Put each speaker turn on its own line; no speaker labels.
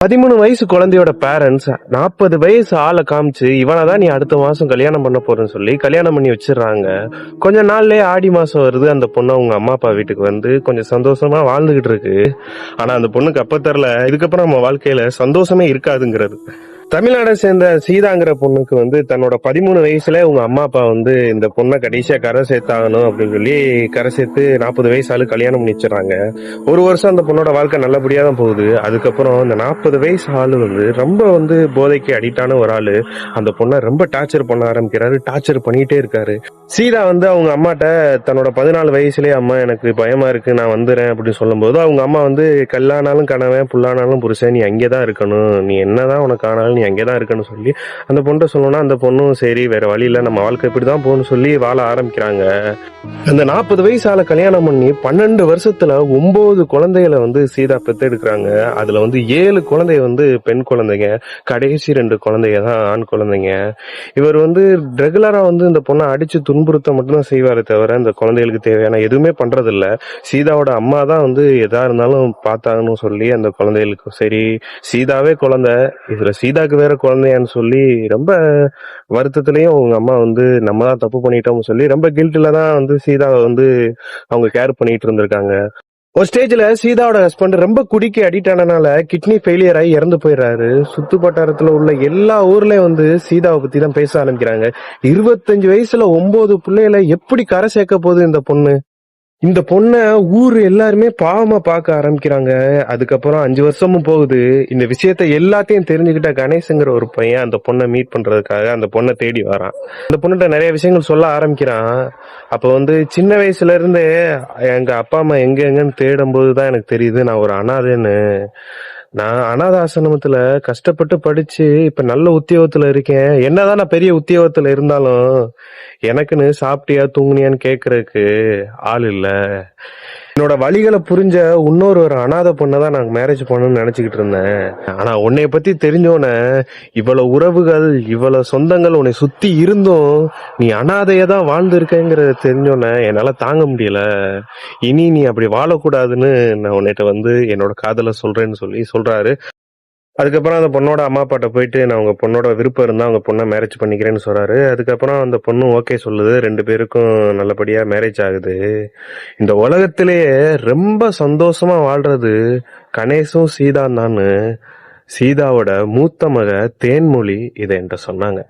13 வயசு குழந்தையோட பேரண்ட்ஸ் 40 வயசு ஆளை காமிச்சு இவனதான் நீ அடுத்த மாசம் கல்யாணம் பண்ண போறேன்னு சொல்லி கல்யாணம் பண்ணி வச்சிடறாங்க. கொஞ்ச நாள்லயே ஆடி மாசம் வருது. அந்த பொண்ணு அவங்க அம்மா அப்பா வீட்டுக்கு வந்து கொஞ்சம் சந்தோஷமா வாழ்ந்துகிட்டு இருக்கு. ஆனா அந்த பொண்ணுக்கு அப்ப தெரியல இதுக்கப்புறம் நம்ம வாழ்க்கையில சந்தோஷமே இருக்காதுங்கிறது. தமிழ்நாடை சேர்ந்த சீதாங்கிற பொண்ணுக்கு வந்து தன்னோட 13 வயசுல உங்க அம்மா அப்பா வந்து இந்த பொண்ணை கடைசியா கரை சேர்த்தாகணும் அப்படின்னு சொல்லி கரை சேர்த்து 40 வயசு ஆளு கல்யாணம் பண்ணி வச்சிடறாங்க. ஒரு வருஷம் அந்த பொண்ணோட வாழ்க்கை நல்லபடியா தான் போகுது. அதுக்கப்புறம் இந்த 40 வயசு ஆளு வந்து ரொம்ப வந்து போதைக்கு அடிக்டான ஒரு ஆளு அந்த பொண்ணை ரொம்ப டார்ச்சர் பண்ண ஆரம்பிக்கிறாரு. டார்ச்சர் பண்ணிட்டே இருக்காரு. சீதா வந்து அவங்க அம்மாட்ட தன்னோட 14 வயசுலயே அம்மா எனக்கு பயமா இருக்கு நான் வந்துடுறேன் அப்படின்னு சொல்லும் போது அவங்க அம்மா வந்து கல்லானாலும் கணவன் புல்லானாலும் புருஷன் நீ அங்கேதான் இருக்கணும், நீ என்னதான் உனக்கு ஆனாலும் நீ அங்கேதான் இருக்கணும்னு சொல்லி அந்த பொண்ணை சொல்லணும்னா அந்த பொண்ணும் சரி வேற வழி இல்ல நம்ம வாழ்க்கை இப்படிதான் போகணும்னு சொல்லி வாழ ஆரம்பிக்கிறாங்க. அந்த 40 வயசு ஆளை கல்யாணம் பண்ணி 12 வருஷத்துல 9 குழந்தைகளை வந்து சீதா பெத்தெடுக்கிறாங்க. அதுல வந்து 7 குழந்தைய வந்து பெண் குழந்தைங்க, கடைசி 2 குழந்தைங்க தான் ஆண் குழந்தைங்க. இவர் வந்து ரெகுலரா வந்து இந்த பொண்ணை அடிச்சு துன்புறுத்த மட்டும்தான் செய்வாரு தவிர இந்த குழந்தைகளுக்கு தேவையான எதுவுமே பண்றது இல்ல. சீதாவோட அம்மா தான் வந்து எதா இருந்தாலும் பார்த்தாங்கன்னு சொல்லி அந்த குழந்தைகளுக்கு சரி சீதாவே குழந்தை இதுல சீதாக்கு வேற குழந்தையான்னு சொல்லி ரொம்ப வருத்தத்திலயும் அவங்க அம்மா வந்து நம்ம தான் தப்பு பண்ணிட்டோம்னு சொல்லி ரொம்ப கில்ட்ல தான் வந்து சீதாவை வந்து அவங்க கேர் பண்ணிட்டு இருந்திருக்காங்க. ஒரு ஸ்டேஜ்ல சீதாவோட ஹஸ்பண்ட் ரொம்ப குடிக்க அடிக்ட் ஆனனால கிட்னி ஃபெயிலியர் ஆகி இறந்து போயிடுறாரு. சுத்து வட்டாரத்துல உள்ள எல்லா ஊர்லயும் வந்து சீதாவை பத்தி தான் பேச ஆரம்பிக்கிறாங்க. 25 வயசுல 9 பிள்ளைகளை எப்படி கரை சேர்க்க போகுது இந்த பொண்ணு. இந்த பொண்ணை ஊர் எல்லாருமே பாவமா பார்க்க ஆரம்பிக்கிறாங்க. அதுக்கப்புறம் 5 வருஷமும் போகுது. இந்த விஷயத்த எல்லாத்தையும் தெரிஞ்சுக்கிட்ட கணேஷ்ங்கிற ஒரு பையன் அந்த பொண்ணை மீட் பண்றதுக்காக அந்த பொண்ணை தேடி வரான். அந்த பொண்ணுகிட்ட நிறைய விஷயங்கள் சொல்ல ஆரம்பிக்கிறான். அப்ப வந்து சின்ன வயசுல இருந்தே எங்க அப்பா அம்மா எங்கன்னு தேடும் போதுதான் எனக்கு தெரியுது நான் ஒரு அனாதைன்னு. நான் அனாத ஆசிரமத்துல கஷ்டப்பட்டு படிச்சு இப்ப நல்ல உத்தியோகத்துல இருக்கேன். என்னதான் நான் பெரிய உத்தியோகத்துல இருந்தாலும் எனக்குன்னு சாப்பிட்டியா தூங்குனியான்னு கேக்குறதுக்கு ஆள் இல்ல. என்னோட வழிகளை புரிஞ்ச இன்னொரு ஒரு அனாதை பொண்ணதான் நான் மேரேஜ் பண்ணணும்னு நினைச்சுக்கிட்டு இருந்தேன். ஆனா உன்னைய பத்தி தெரிஞ்சோன்னே இவ்வளவு உறவுகள் இவ்வளவு சொந்தங்கள் உன்னை சுத்தி இருந்தும் நீ அனாதையதான் வாழ்ந்து இருக்கேங்கிறத தெரிஞ்சோன்னே என்னால தாங்க முடியல. இனி நீ அப்படி வாழக்கூடாதுன்னு நான் உன்னிட்ட வந்து என்னோட காதலை சொல்றேன்னு சொல்லி சொல்றாரு. அதுக்கப்புறம் அந்த பொண்ணோட அம்மா அப்பாட்ட போயிட்டு நான் உங்க பொண்ணோட விருப்பம் இருந்தா அவங்க பொண்ணை மேரேஜ் பண்ணிக்கிறேன்னு சொல்றாரு. அதுக்கப்புறம் அந்த பொண்ணு ஓகே சொல்லுது. 2 பேருக்கும் நல்லபடியா மேரேஜ் ஆகுது. இந்த உலகத்திலேயே ரொம்ப சந்தோஷமா வாழ்றது கணேசும் சீதா தான். சீதாவோட மூத்த மக தேன்மொழி இதை என்கிட்ட சொன்னாங்க.